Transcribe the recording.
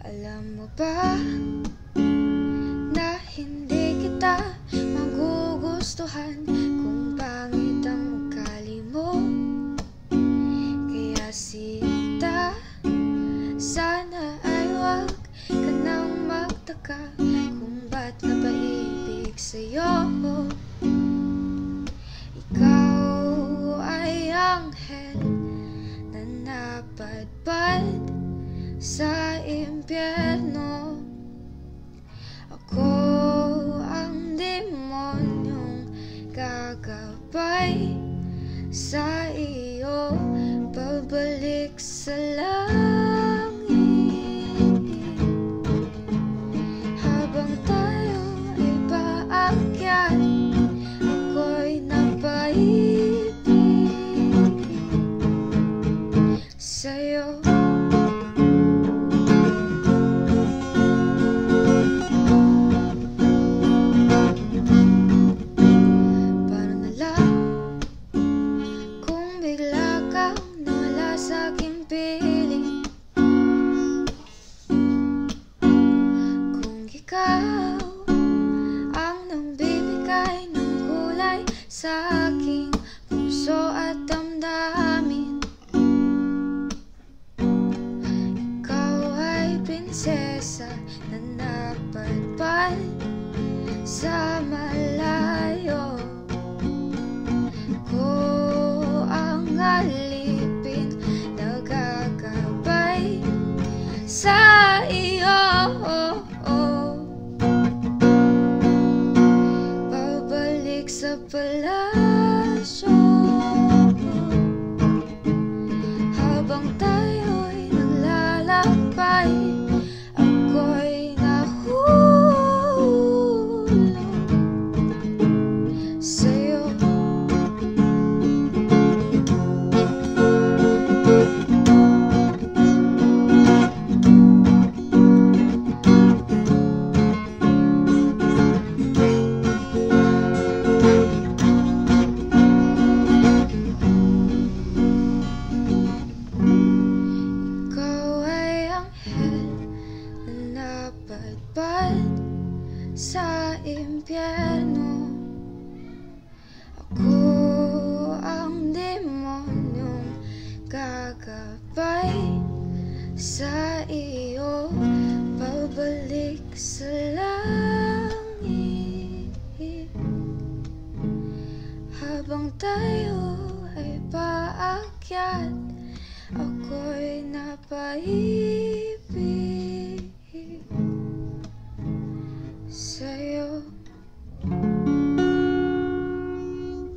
Alam mo ba na hindi kita magugustuhan kung pangit ang ugali mo? Kaya sita, sana ay wag ka nang magtaka kung ba't napaibig sa'yo. Ikaw ay anghel na napadpad sa impyerno. Ako ang demonyong gagabay sa iyo, babalik sa langit. Habang tayo ay paakyat, ako'y napaibig sa'yo. Ikaw ang nagbibigay ng kulay sa aking puso at damdamin. Ikaw ay prinsesa na napadpad sa malayo. Ako ang alipin na gagabay sa iyo. Sa palasyo, habang tayo'y naglalakbay, ako'y nahulog sa'yo. Sa impyerno, ako ang demonyong gagabay sa iyo, pabalik sa langit. Habang tayo ay paakyat, ako'y napaibig sa'yo.